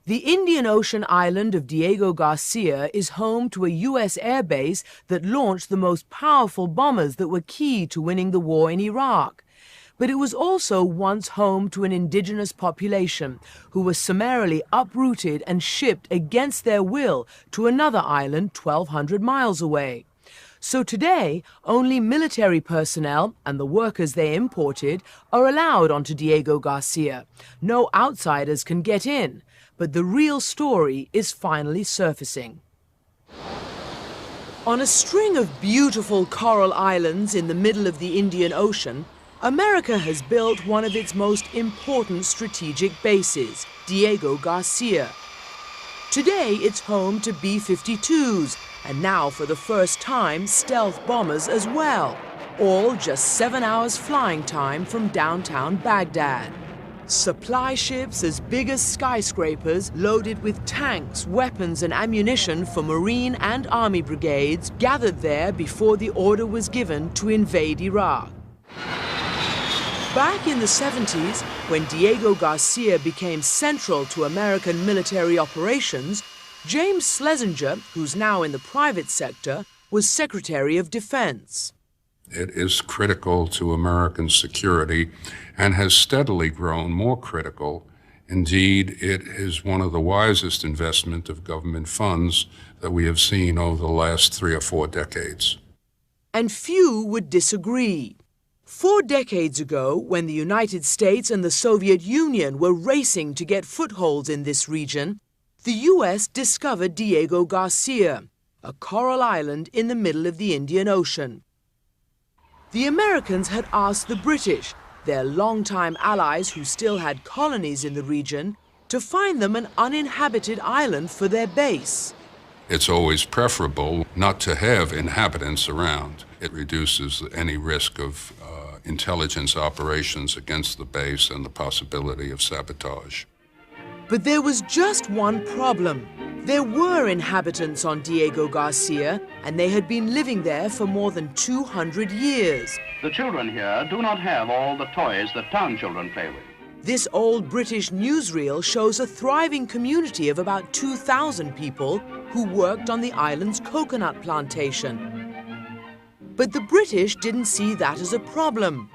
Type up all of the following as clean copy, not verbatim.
The Indian Ocean island of Diego Garcia is home to a U.S. airbase that launched the most powerful bombers that were key to winning the war in Iraq. But it was also once home to an indigenous population who was summarily uprooted and shipped against their will to another island 1,200 miles away. So today, only military personnel and the workers they imported are allowed onto Diego Garcia. No outsiders can get in. But the real story is finally surfacing. On a string of beautiful coral islands in the middle of the Indian Ocean, America has built one of its most important strategic bases, Diego Garcia. Today it's home to B-52s, and now for the first time stealth bombers as well, all just 7 hours flying time from downtown Baghdad. Supply ships as big as skyscrapers loaded with tanks, weapons and ammunition for Marine and Army brigades gathered there before the order was given to invade Iraq. Back in the 70s, when Diego Garcia became central to American military operations, James Schlesinger, who's now in the private sector, was Secretary of Defense. It is critical to American security and has steadily grown more critical. Indeed, it is one of the wisest investment of government funds that we have seen over the last 3 or 4 decades. And few would disagree. 4 decades ago, when the United States and the Soviet Union were racing to get footholds in this region, the U.S. discovered Diego Garcia, a coral island in the middle of the Indian Ocean. The Americans had asked the British, their longtime allies who still had colonies in the region, to find them an uninhabited island for their base. It's always preferable not to have inhabitants around. It reduces any risk of intelligence operations against the base and the possibility of sabotage. But there was just one problem. There were inhabitants on Diego Garcia, and they had been living there for more than 200 years. The children here do not have all the toys that town children play with. This old British newsreel shows a thriving community of about 2,000 people who worked on the island's coconut plantation. But the British didn't see that as a problem.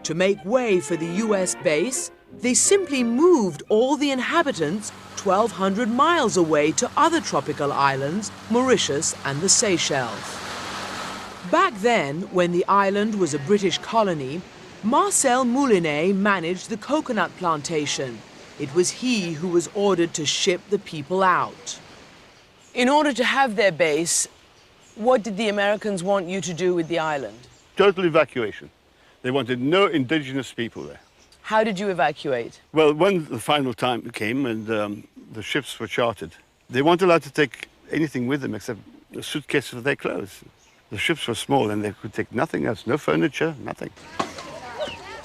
To make way for the US base, they simply moved all the inhabitants 1,200 miles away to other tropical islands, Mauritius and the Seychelles. Back then, when the island was a British colony, Marcel Moulinet managed the coconut plantation. It was he who was ordered to ship the people out. In order to have their base, what did the Americans want you to do with the island? Total evacuation. They wanted no indigenous people there. How did you evacuate? Well, when the final time came and the ships were chartered, they weren't allowed to take anything with them except a suitcase of their clothes. The ships were small and they could take nothing else, no furniture, nothing.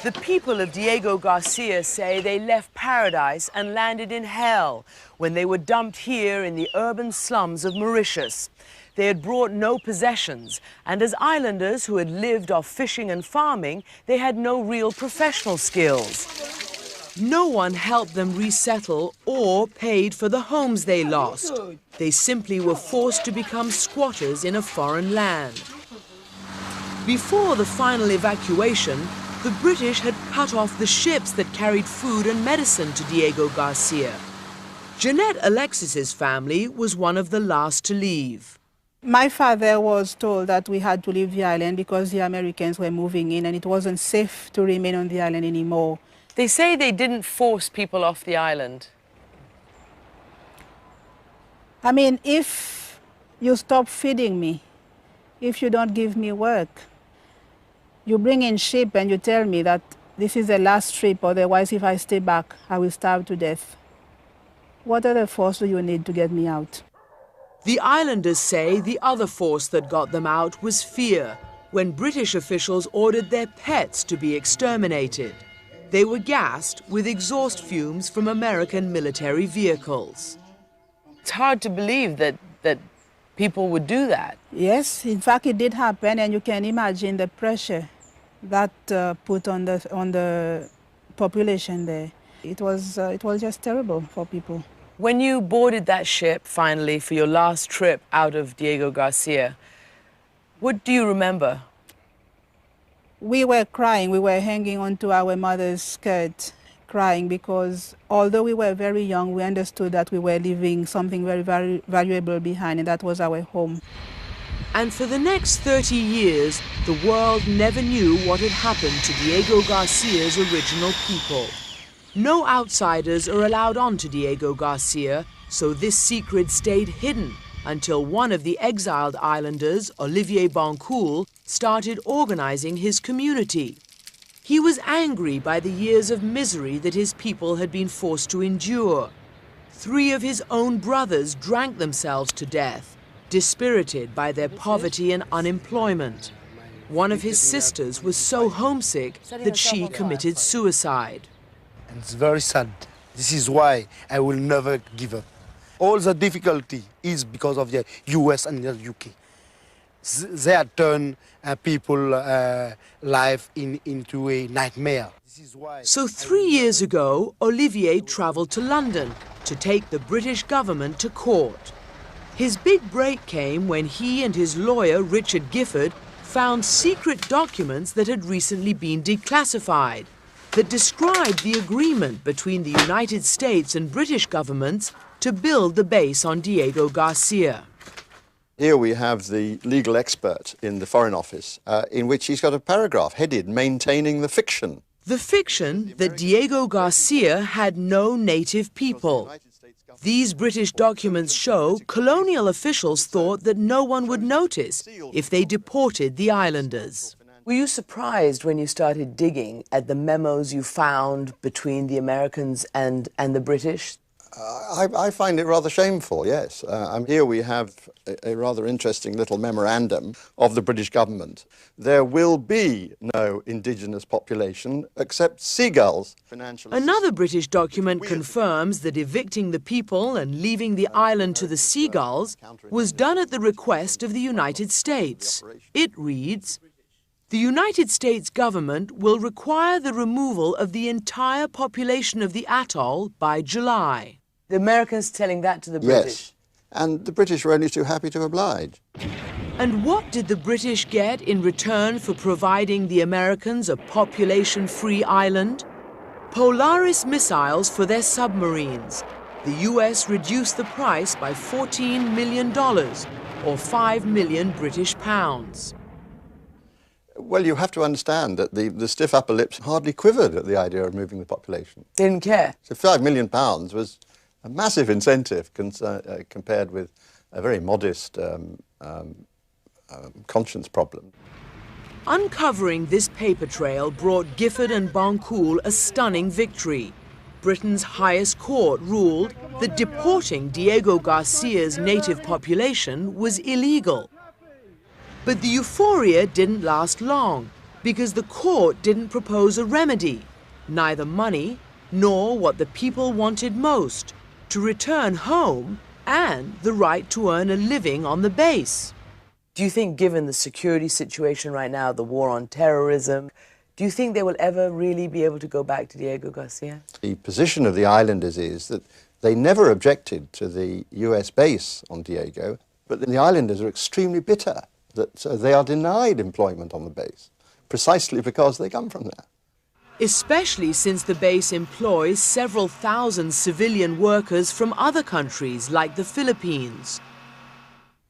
The people of Diego Garcia say they left paradise and landed in hell when they were dumped here in the urban slums of Mauritius. They had brought no possessions, and as islanders who had lived off fishing and farming, they had no real professional skills. No one helped them resettle or paid for the homes they lost. They simply were forced to become squatters in a foreign land. Before the final evacuation, the British had cut off the ships that carried food and medicine to Diego Garcia. Jeanette Alexis's family was one of the last to leave. My father was told that we had to leave the island because the Americans were moving in and it wasn't safe to remain on the island anymore. They say they didn't force people off the island. I mean, if you stop feeding me, if you don't give me work, you bring in sheep and you tell me that this is the last trip, otherwise if I stay back, I will starve to death. What other force do you need to get me out? The islanders say the other force that got them out was fear, when British officials ordered their pets to be exterminated. They were gassed with exhaust fumes from American military vehicles. It's hard to believe that people would do that. Yes, in fact it did happen, and you can imagine the pressure that put on the population there. It was just terrible for people. When you boarded that ship, finally, for your last trip out of Diego Garcia, what do you remember? We were crying. We were hanging onto our mother's skirt, crying, because although we were very young, we understood that we were leaving something very, very valuable behind, and that was our home. And for the next 30 years, the world never knew what had happened to Diego Garcia's original people. No outsiders are allowed onto Diego Garcia, so this secret stayed hidden until one of the exiled islanders, Olivier Bancoul, started organizing his community. He was angry by the years of misery that his people had been forced to endure. 3 of his own brothers drank themselves to death, dispirited by their poverty and unemployment. One of his sisters was so homesick that she committed suicide. And it's very sad. This is why I will never give up. All the difficulty is because of the US and the UK. They have turned people's life into a nightmare. So 3 years ago, Olivier traveled to London to take the British government to court. His big break came when he and his lawyer, Richard Gifford, found secret documents that had recently been declassified that described the agreement between the United States and British governments to build the base on Diego Garcia. Here we have the legal expert in the Foreign Office, in which he's got a paragraph headed "Maintaining the Fiction." The fiction that Diego Garcia had no native people. These British documents show colonial officials thought that no one would notice if they deported the islanders. Were you surprised when you started digging at the memos you found between the Americans and the British? I find it rather shameful, yes. Here we have a rather interesting little memorandum of the British government. There will be no indigenous population except seagulls. Another British document confirms that evicting the people and leaving the island to the seagulls was done at the request of the United States. It reads, "The United States government will require the removal of the entire population of the atoll by July." The Americans telling that to the British? Yes, and the British were only too happy to oblige. And what did the British get in return for providing the Americans a population-free island? Polaris missiles for their submarines. The US reduced the price by $14 million, or 5 million British pounds. Well, you have to understand that the stiff upper lips hardly quivered at the idea of moving the population. They didn't care. So £5 million was a massive incentive compared with a very modest conscience problem. Uncovering this paper trail brought Gifford and Bancoul a stunning victory. Britain's highest court ruled that deporting Diego Garcia's native population was illegal. But the euphoria didn't last long because the court didn't propose a remedy, neither money nor what the people wanted most, to return home and the right to earn a living on the base. Do you think, given the security situation right now, the war on terrorism, do you think they will ever really be able to go back to Diego Garcia? The position of the islanders is that they never objected to the US base on Diego, but the islanders are extremely bitter that they are denied employment on the base, precisely because they come from there. Especially since the base employs several thousand civilian workers from other countries like the Philippines.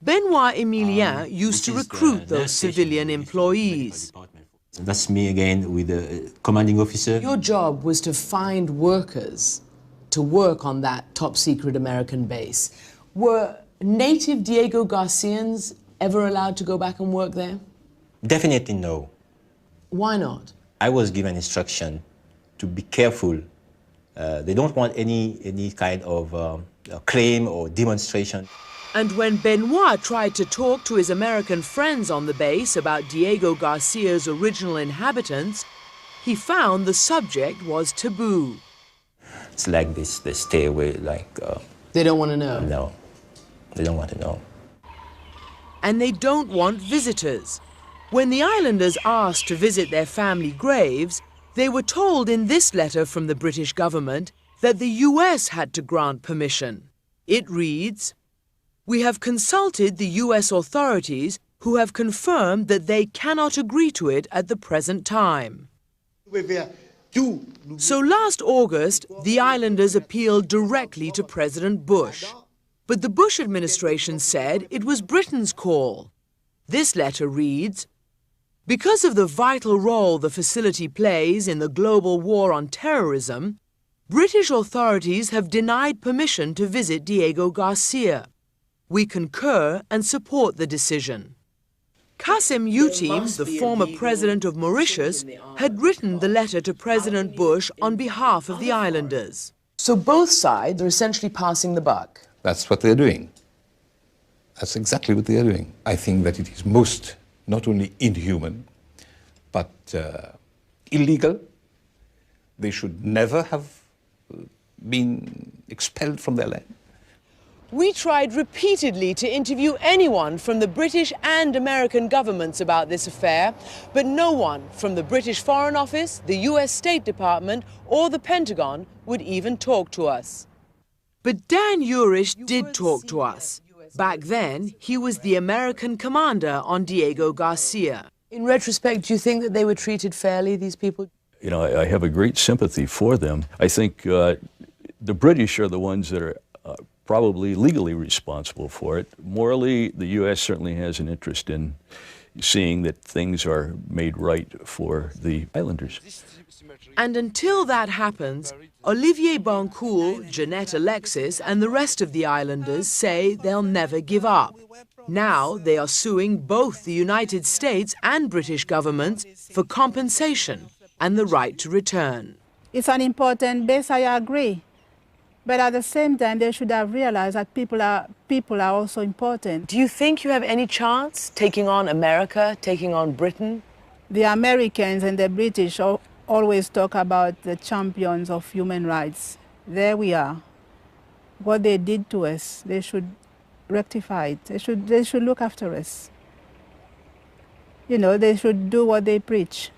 Benoit Emilien used to recruit those civilian employees. That's me again with the commanding officer. Your job was to find workers to work on that top-secret American base. Were native Diego Garcians ever allowed to go back and work there? Definitely no. Why not? I was given instruction to be careful. They don't want any kind of claim or demonstration. And when Benoit tried to talk to his American friends on the base about Diego Garcia's original inhabitants, he found the subject was taboo. It's like this, they stay away, like... They don't want to know? No, they don't want to know. And they don't want visitors. When the islanders asked to visit their family graves, they were told in this letter from the British government that the US had to grant permission. It reads, "We have consulted the US authorities who have confirmed that they cannot agree to it at the present time." So last August, the islanders appealed directly to President Bush. But the Bush administration said it was Britain's call. This letter reads, "Because of the vital role the facility plays in the global war on terrorism, British authorities have denied permission to visit Diego Garcia. We concur and support the decision." Kassim Youtim, the former president of Mauritius, had written the letter to President Bush on behalf of the islanders. So both sides are essentially passing the buck. That's what they're doing. That's exactly what they are doing. I think that it is most not only inhuman, but illegal. They should never have been expelled from their land. We tried repeatedly to interview anyone from the British and American governments about this affair, but no one from the British Foreign Office, the US State Department, or the Pentagon would even talk to us. But Dan Urish did talk to us. Back then, he was the American commander on Diego Garcia. In retrospect, do you think that they were treated fairly, these people? You know, I have a great sympathy for them. I think the British are the ones that are probably legally responsible for it. Morally, the U.S. certainly has an interest in seeing that things are made right for the islanders. And until that happens, Olivier Bancoul, Jeanette Alexis, and the rest of the islanders say they'll never give up. Now they are suing both the United States and British governments for compensation and the right to return. It's an important base, I agree. But at the same time, they should have realized that people are also important. Do you think you have any chance taking on America, taking on Britain? The Americans and the British always talk about the champions of human rights. There we are. What they did to us, they should rectify it. They should look after us. You know, they should do what they preach.